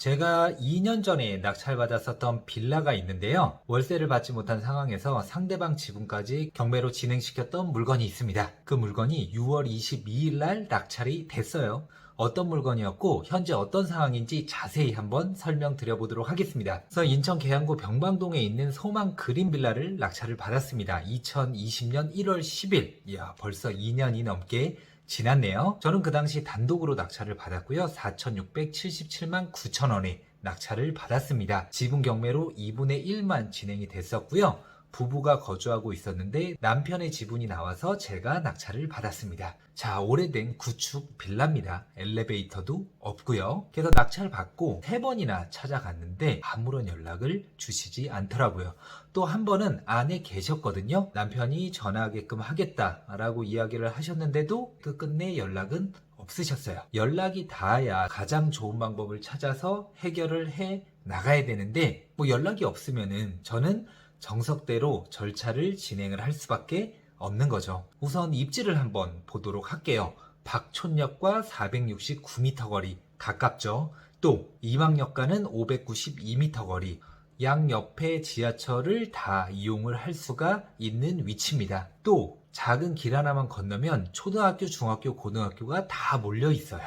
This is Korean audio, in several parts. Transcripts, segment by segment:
제가 2년 전에 낙찰받았었던 빌라가 있는데요. 월세를 받지 못한 상황에서 상대방 지분까지 경매로 진행시켰던 물건이 있습니다. 그 물건이 6월 22일 날 낙찰이 됐어요. 어떤 물건이었고 현재 어떤 상황인지 자세히 한번 설명드려 보도록 하겠습니다. 그래서 인천 계양구 병방동에 있는 소망 그린 빌라를 낙찰을 받았습니다. 2020년 1월 10일. 이야, 벌써 2년이 넘게 지났네요. 저는 그 당시 단독으로 낙찰을 받았고요. 4,677만 9천 원에 낙찰을 받았습니다. 지분 경매로 2분의 1만 진행이 됐었고요. 부부가 거주하고 있었는데 남편의 지분이 나와서 제가 낙찰을 받았습니다. 자, 오래된 구축 빌라입니다. 엘리베이터도 없고요. 그래서 낙찰 받고 3번이나 찾아갔는데 아무런 연락을 주시지 않더라고요. 또 한 번은 안에 계셨거든요. 남편이 전화하게끔 하겠다라고 이야기를 하셨는데도 끝내 연락은 없으셨어요. 연락이 닿아야 가장 좋은 방법을 찾아서 해결을 해 나가야 되는데 연락이 없으면은 저는 정석대로 절차를 진행을 할 수밖에 없는 거죠. 우선 입지를 한번 보도록 할게요. 박촌역과 469m 거리 가깝죠. 또 이방역과는 592m 거리, 양옆에 지하철을 다 이용을 할 수가 있는 위치입니다. 또 작은 길 하나만 건너면 초등학교, 중학교, 고등학교가 다 몰려 있어요.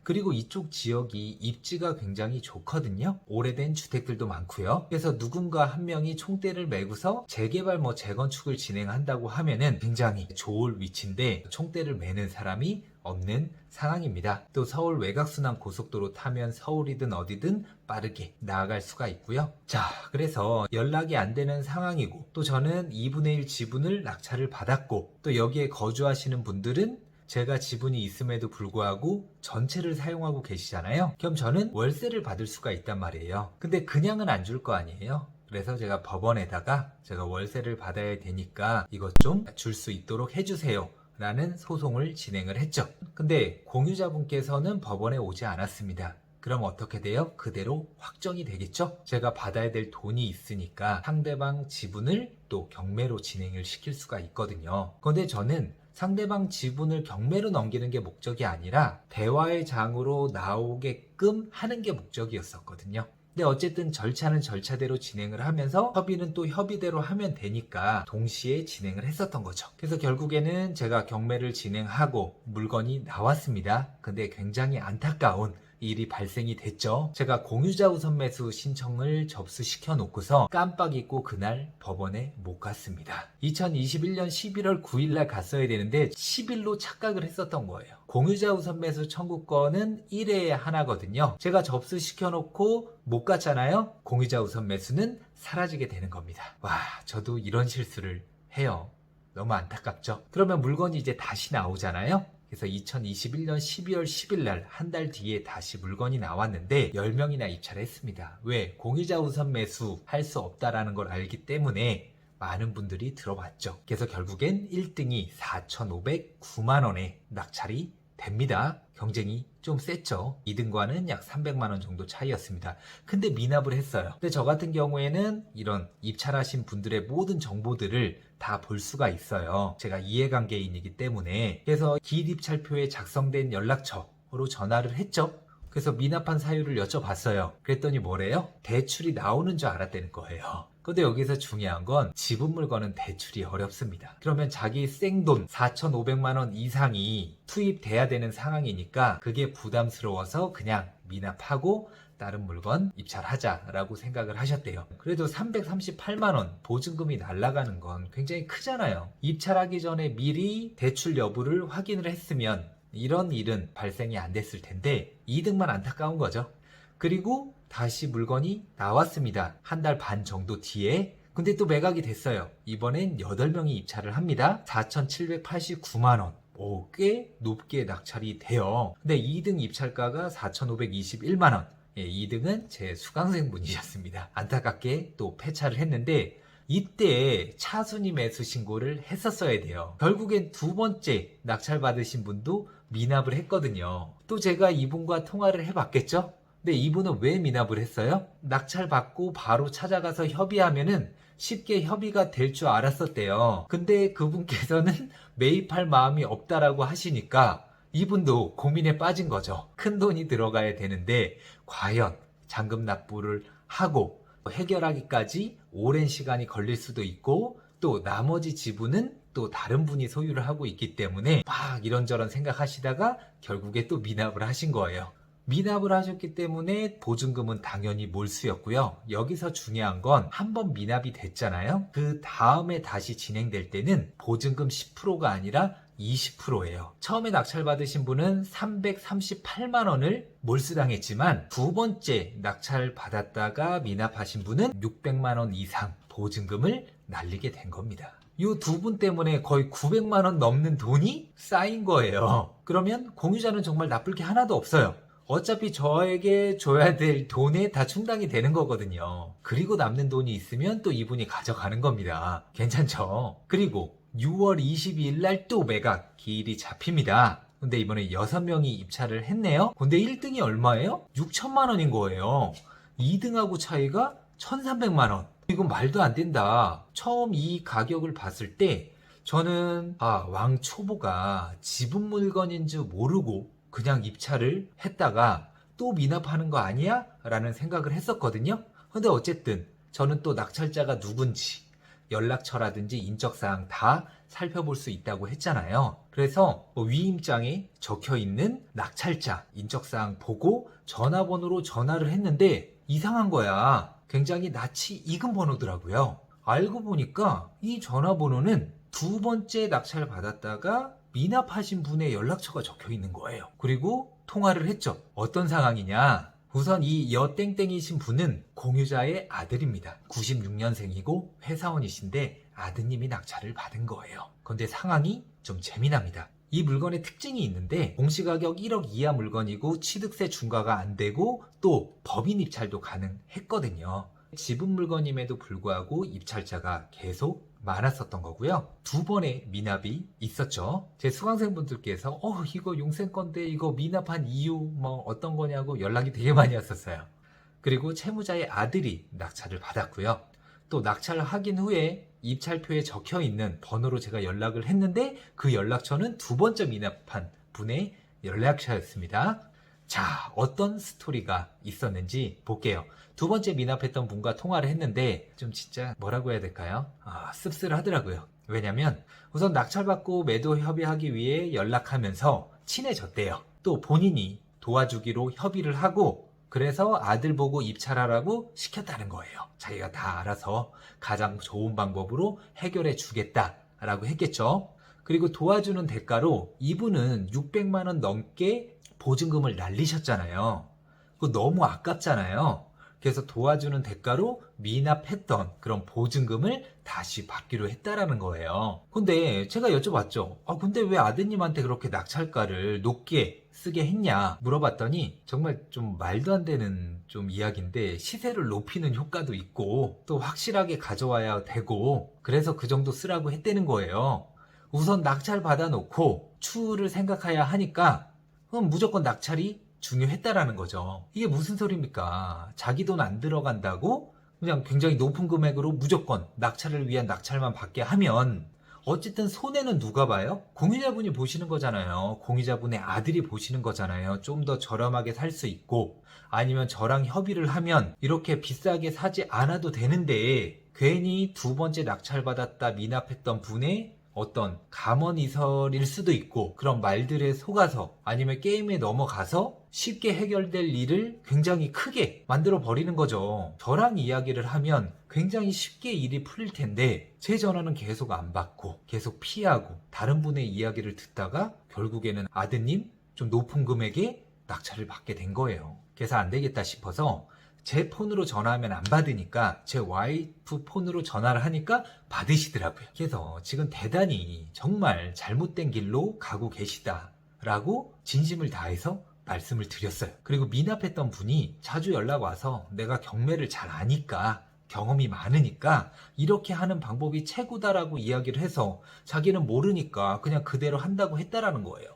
그리고 이쪽 지역이 입지가 굉장히 좋거든요. 오래된 주택들도 많고요. 그래서 누군가 한 명이 총대를 메고서 재개발 재건축을 진행한다고 하면은 굉장히 좋을 위치인데 총대를 메는 사람이 없는 상황입니다. 또 서울 외곽순환 고속도로 타면 서울이든 어디든 빠르게 나아갈 수가 있고요. 자, 그래서 연락이 안 되는 상황이고 또 저는 2분의 1 지분을 낙찰을 받았고 또 여기에 거주하시는 분들은 제가 지분이 있음에도 불구하고 전체를 사용하고 계시잖아요. 그럼 저는 월세를 받을 수가 있단 말이에요. 근데 그냥은 안 줄 거 아니에요. 그래서 제가 법원에다가 제가 월세를 받아야 되니까 이것 좀 줄 수 있도록 해주세요 라는 소송을 진행을 했죠. 근데 공유자분께서는 법원에 오지 않았습니다. 그럼 어떻게 돼요? 그대로 확정이 되겠죠? 제가 받아야 될 돈이 있으니까 상대방 지분을 또 경매로 진행을 시킬 수가 있거든요. 그런데 저는 상대방 지분을 경매로 넘기는 게 목적이 아니라 대화의 장으로 나오게끔 하는 게 목적이었었거든요. 근데 어쨌든 절차는 절차대로 진행을 하면서 협의는 또 협의대로 하면 되니까 동시에 진행을 했었던 거죠. 그래서 결국에는 제가 경매를 진행하고 물건이 나왔습니다. 근데 굉장히 안타까운 일이 발생이 됐죠. 제가 공유자 우선 매수 신청을 접수시켜 놓고서 깜빡 잊고 그날 법원에 못 갔습니다. 2021년 11월 9일날 갔어야 되는데 10일로 착각을 했었던 거예요. 공유자 우선 매수 청구권은 1회에 하나거든요. 제가 접수시켜 놓고 못 갔잖아요. 공유자 우선 매수는 사라지게 되는 겁니다. 와, 저도 이런 실수를 해요. 너무 안타깝죠. 그러면 물건이 이제 다시 나오잖아요. 그래서 2021년 12월 10일 날 한 달 뒤에 다시 물건이 나왔는데 10명이나 입찰을 했습니다. 왜? 공유자 우선 매수 할 수 없다라는 걸 알기 때문에 많은 분들이 들어봤죠. 그래서 결국엔 1등이 4,509만 원에 낙찰이 됩니다. 경쟁이 좀 셌죠. 2등과는 약 300만 원 정도 차이였습니다. 근데 미납을 했어요. 근데 저 같은 경우에는 이런 입찰하신 분들의 모든 정보들을 다 볼 수가 있어요. 제가 이해관계인이기 때문에. 그래서 기입찰표에 작성된 연락처로 전화를 했죠. 그래서 미납한 사유를 여쭤봤어요. 그랬더니 뭐래요? 대출이 나오는 줄 알았다는 거예요. 근데 여기서 중요한 건 지분 물건은 대출이 어렵습니다. 그러면 자기 생돈 4,500만 원 이상이 투입돼야 되는 상황이니까 그게 부담스러워서 그냥 미납하고 다른 물건 입찰하자라고 생각을 하셨대요. 그래도 338만 원 보증금이 날아가는 건 굉장히 크잖아요. 입찰하기 전에 미리 대출 여부를 확인을 했으면 이런 일은 발생이 안 됐을 텐데 2등만 안타까운 거죠. 그리고 다시 물건이 나왔습니다. 한 달 반 정도 뒤에. 근데 또 매각이 됐어요. 이번엔 8명이 입찰을 합니다. 4,789만 원. 오, 꽤 높게 낙찰이 돼요. 근데 2등 입찰가가 4,521만 원. 예, 2등은 제 수강생 분이셨습니다. 안타깝게 또 폐차를 했는데 이때 차순위 매수 신고를 했었어야 돼요. 결국엔 두 번째 낙찰 받으신 분도 미납을 했거든요. 또 제가 이분과 통화를 해봤겠죠? 근데 이분은 왜 미납을 했어요? 낙찰 받고 바로 찾아가서 협의하면은 쉽게 협의가 될 줄 알았었대요. 근데 그분께서는 매입할 마음이 없다라고 하시니까 이분도 고민에 빠진 거죠. 큰 돈이 들어가야 되는데 과연 잔금 납부를 하고 해결하기까지 오랜 시간이 걸릴 수도 있고 또 나머지 지분은 또 다른 분이 소유를 하고 있기 때문에 막 이런저런 생각하시다가 결국에 또 미납을 하신 거예요. 미납을 하셨기 때문에 보증금은 당연히 몰수였고요. 여기서 중요한 건 한 번 미납이 됐잖아요. 그 다음에 다시 진행될 때는 보증금 10%가 아니라 20%예요. 처음에 낙찰받으신 분은 338만 원을 몰수당했지만 두 번째 낙찰받았다가 미납하신 분은 600만 원 이상 보증금을 날리게 된 겁니다. 이 두 분 때문에 거의 900만 원 넘는 돈이 쌓인 거예요. 그러면 공유자는 정말 나쁠 게 하나도 없어요. 어차피 저에게 줘야 될 돈에 다 충당이 되는 거거든요. 그리고 남는 돈이 있으면 또 이분이 가져가는 겁니다. 괜찮죠? 그리고 6월 22일 날 또 매각 기일이 잡힙니다. 근데 이번에 6명이 입찰을 했네요. 근데 1등이 얼마예요? 6천만 원인 거예요. 2등하고 차이가 1,300만 원. 이건 말도 안 된다. 처음 이 가격을 봤을 때 저는 왕초보가 지분 물건인 줄 모르고 그냥 입찰을 했다가 또 미납하는 거 아니야? 라는 생각을 했었거든요. 근데 어쨌든 저는 또 낙찰자가 누군지 연락처라든지 인적사항 다 살펴볼 수 있다고 했잖아요. 그래서 위임장에 적혀있는 낙찰자 인적사항 보고 전화번호로 전화를 했는데 이상한 거야. 굉장히 낯이 익은 번호더라고요. 알고 보니까 이 전화번호는 두 번째 낙찰 받았다가 미납하신 분의 연락처가 적혀 있는 거예요. 그리고 통화를 했죠. 어떤 상황이냐? 우선 이 여땡땡이신 분은 공유자의 아들입니다. 96년생이고 회사원이신데 아드님이 낙찰을 받은 거예요. 그런데 상황이 좀 재미납니다. 이 물건의 특징이 있는데 공시가격 1억 이하 물건이고 취득세 중과가 안 되고 또 법인 입찰도 가능했거든요. 지분 물건임에도 불구하고 입찰자가 계속 많았었던 거고요. 두 번의 미납이 있었죠. 제 수강생분들께서 이거 용생 건데 이거 미납한 이유 어떤 거냐고 연락이 되게 많이 왔었어요. 그리고 채무자의 아들이 낙찰을 받았고요. 또 낙찰을 확인 후에 입찰표에 적혀 있는 번호로 제가 연락을 했는데 그 연락처는 두 번째 미납한 분의 연락처였습니다. 자, 어떤 스토리가 있었는지 볼게요. 두 번째 미납했던 분과 통화를 했는데 좀 진짜 뭐라고 해야 될까요? 씁쓸하더라고요. 왜냐면 우선 낙찰받고 매도 협의하기 위해 연락하면서 친해졌대요. 또 본인이 도와주기로 협의를 하고 그래서 아들 보고 입찰하라고 시켰다는 거예요. 자기가 다 알아서 가장 좋은 방법으로 해결해 주겠다라고 했겠죠. 그리고 도와주는 대가로 이분은 600만 원 넘게 보증금을 날리셨잖아요. 그거 너무 아깝잖아요. 그래서 도와주는 대가로 미납했던 그런 보증금을 다시 받기로 했다라는 거예요. 근데 제가 여쭤봤죠. 근데 왜 아드님한테 그렇게 낙찰가를 높게 쓰게 했냐 물어봤더니 정말 좀 말도 안 되는 좀 이야기인데 시세를 높이는 효과도 있고 또 확실하게 가져와야 되고 그래서 그 정도 쓰라고 했다는 거예요. 우선 낙찰 받아놓고 추후를 생각해야 하니까 그럼 무조건 낙찰이 중요했다라는 거죠. 이게 무슨 소리입니까? 자기 돈 안 들어간다고 그냥 굉장히 높은 금액으로 무조건 낙찰을 위한 낙찰만 받게 하면 어쨌든 손해는 누가 봐요? 공유자분이 보시는 거잖아요. 공유자분의 아들이 보시는 거잖아요. 좀 더 저렴하게 살 수 있고 아니면 저랑 협의를 하면 이렇게 비싸게 사지 않아도 되는데 괜히 두 번째 낙찰받았다 미납했던 분의 어떤 감언이설일 수도 있고 그런 말들에 속아서 아니면 게임에 넘어가서 쉽게 해결될 일을 굉장히 크게 만들어 버리는 거죠. 저랑 이야기를 하면 굉장히 쉽게 일이 풀릴 텐데 제 전화는 계속 안 받고 계속 피하고 다른 분의 이야기를 듣다가 결국에는 아드님 좀 높은 금액에 낙찰을 받게 된 거예요. 그래서 안 되겠다 싶어서 제 폰으로 전화하면 안 받으니까 제 와이프 폰으로 전화를 하니까 받으시더라고요. 그래서 지금 대단히 정말 잘못된 길로 가고 계시다라고 진심을 다해서 말씀을 드렸어요. 그리고 미납했던 분이 자주 연락 와서 내가 경매를 잘 아니까 경험이 많으니까 이렇게 하는 방법이 최고다라고 이야기를 해서 자기는 모르니까 그냥 그대로 한다고 했다라는 거예요.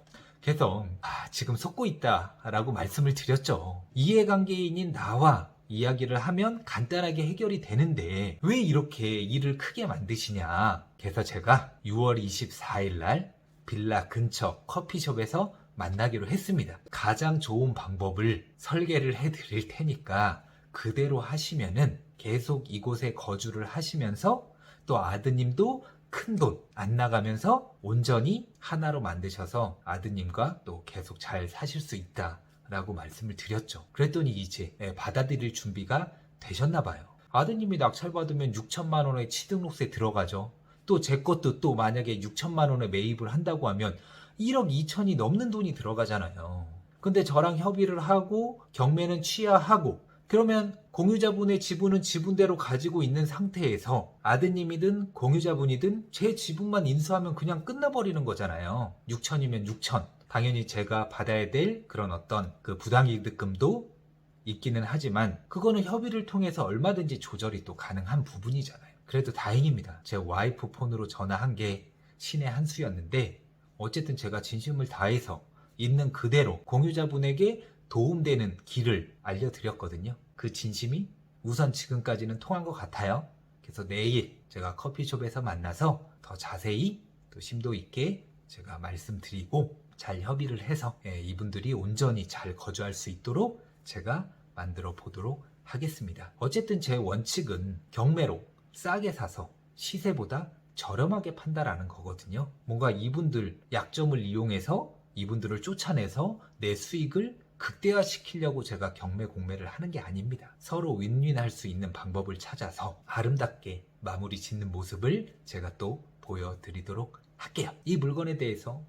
그래서 지금 속고 있다라고 말씀을 드렸죠. 이해관계인인 나와 이야기를 하면 간단하게 해결이 되는데 왜 이렇게 일을 크게 만드시냐. 그래서 제가 6월 24일 날 빌라 근처 커피숍에서 만나기로 했습니다. 가장 좋은 방법을 설계를 해드릴 테니까 그대로 하시면은 계속 이곳에 거주를 하시면서 또 아드님도 큰 돈 안 나가면서 온전히 하나로 만드셔서 아드님과 또 계속 잘 사실 수 있다라고 말씀을 드렸죠. 그랬더니 이제 받아들일 준비가 되셨나 봐요. 아드님이 낙찰받으면 6천만 원의 취등록세 들어가죠. 또 제 것도 또 만약에 6천만 원에 매입을 한다고 하면 1억 2천이 넘는 돈이 들어가잖아요. 근데 저랑 협의를 하고 경매는 취하하고 그러면 공유자분의 지분은 지분대로 가지고 있는 상태에서 아드님이든 공유자분이든 제 지분만 인수하면 그냥 끝나버리는 거잖아요. 6천이면 6천. 당연히 제가 받아야 될 그런 어떤 그 부당이득금도 있기는 하지만 그거는 협의를 통해서 얼마든지 조절이 또 가능한 부분이잖아요. 그래도 다행입니다. 제 와이프 폰으로 전화한 게 신의 한 수였는데 어쨌든 제가 진심을 다해서 있는 그대로 공유자분에게 도움되는 길을 알려드렸거든요. 그 진심이 우선 지금까지는 통한 것 같아요. 그래서 내일 제가 커피숍에서 만나서 더 자세히 또 심도 있게 제가 말씀드리고 잘 협의를 해서 이분들이 온전히 잘 거주할 수 있도록 제가 만들어 보도록 하겠습니다. 어쨌든 제 원칙은 경매로 싸게 사서 시세보다 저렴하게 판다라는 거거든요. 뭔가 이분들 약점을 이용해서 이분들을 쫓아내서 내 수익을 극대화시키려고 제가 경매 공매를 하는 게 아닙니다. 서로 윈윈할 수 있는 방법을 찾아서 아름답게 마무리 짓는 모습을 제가 또 보여드리도록 할게요. 이 물건에 대해서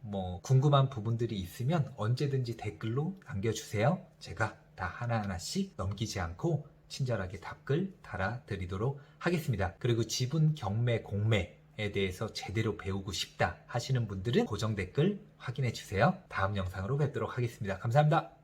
궁금한 부분들이 있으면 언제든지 댓글로 남겨주세요. 제가 다 하나하나씩 넘기지 않고 친절하게 답글 달아드리도록 하겠습니다. 그리고 지분 경매 공매에 대해서 제대로 배우고 싶다 하시는 분들은 고정 댓글 확인해 주세요. 다음 영상으로 뵙도록 하겠습니다. 감사합니다.